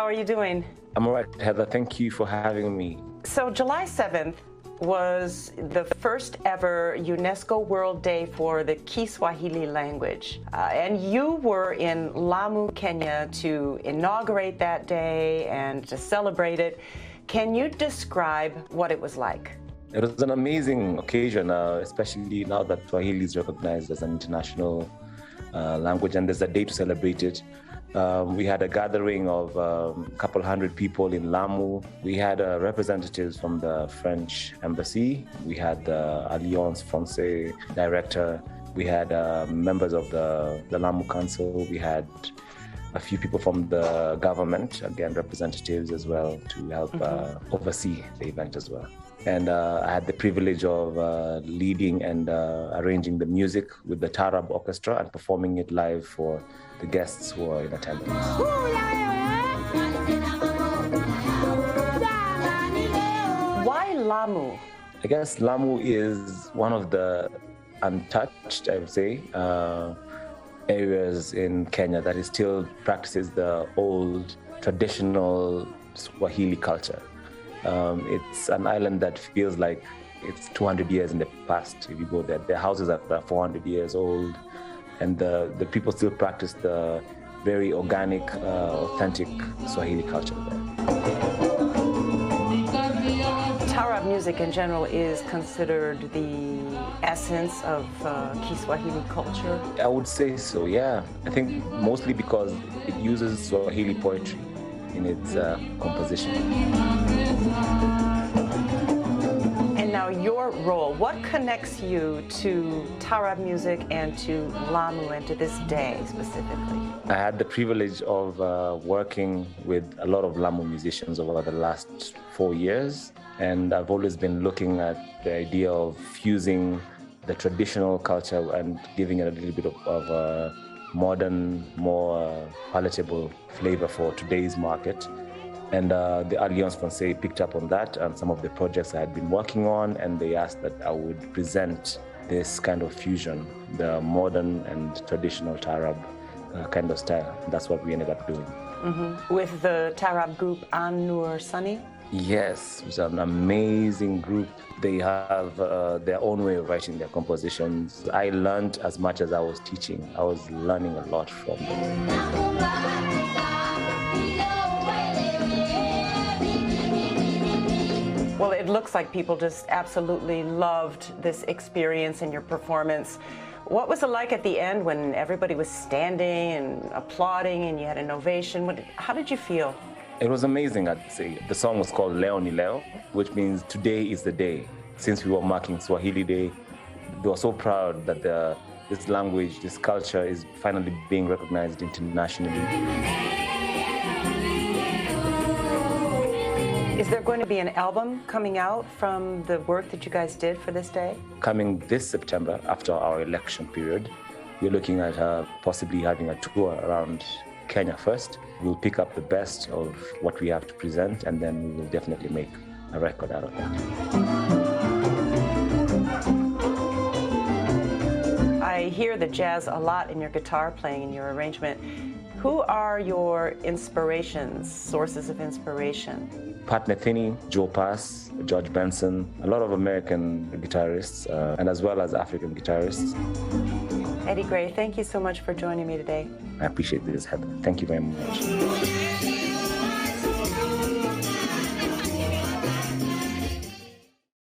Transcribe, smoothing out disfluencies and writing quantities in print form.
How are you doing? I'm all right, Heather. Thank you for having me. So July 7th was the first ever UNESCO World Day for the Kiswahili language. And you were in Lamu, Kenya to inaugurate that day and to celebrate it. Can you describe what it was like? It was an amazing occasion, especially now that Swahili is recognized as an international language and there's a day to celebrate it. We had a gathering of a couple hundred people in Lamu. We had representatives from the French embassy. We had the Alliance Francaise director. We had members of the Lamu Council. We had a few people from the government, again, representatives as well, to help oversee the event as well. And I had the privilege of leading and arranging the music with the taarab orchestra and performing it live for the guests who are in attendance. Why Lamu? I guess Lamu is one of the untouched, I would say, areas in Kenya that is still practices the old traditional Swahili culture. It's an island that feels like it's 200 years in the past. If you go there, their houses are 400 years old, and the people still practice the very organic, authentic Swahili culture there. Taarab music in general is considered the essence of Kiswahili culture? I would say so, yeah. I think mostly because it uses Swahili poetry in its composition. And now your role, what connects you to taarab music and to Lamu and to this day specifically? I had the privilege of working with a lot of Lamu musicians over the last 4 years, and I've always been looking at the idea of fusing the traditional culture and giving it a little bit of a modern, more palatable flavor for today's market. And the Alliance Francaise picked up on that and some of the projects I had been working on, and they asked that I would present this kind of fusion, the modern and traditional taarab kind of style. That's what we ended up doing. With the taarab group Noor Sunny? Yes, it's an amazing group. They have their own way of writing their compositions. I learned as much as I was teaching. I was learning a lot from them. Well, it looks like people just absolutely loved this experience and your performance. What was it like at the end when everybody was standing and applauding and you had an ovation? How did you feel? It was amazing, I'd say. The song was called Leo ni Leo, which means today is the day. Since we were marking Swahili Day, they were so proud that this language, this culture is finally being recognized internationally. Is there going to be an album coming out from the work that you guys did for this day? Coming this September, after our election period, we're looking at possibly having a tour around Kenya first. We'll pick up the best of what we have to present, and then we will definitely make a record out of that. I hear the jazz a lot in your guitar playing, in your arrangement. Who are your inspirations, sources of inspiration? Pat Metheny, Joe Pass, George Benson, a lot of American guitarists, and as well as African guitarists. Eddie Gray, thank you so much for joining me today. I appreciate this, Heather. Thank you very much.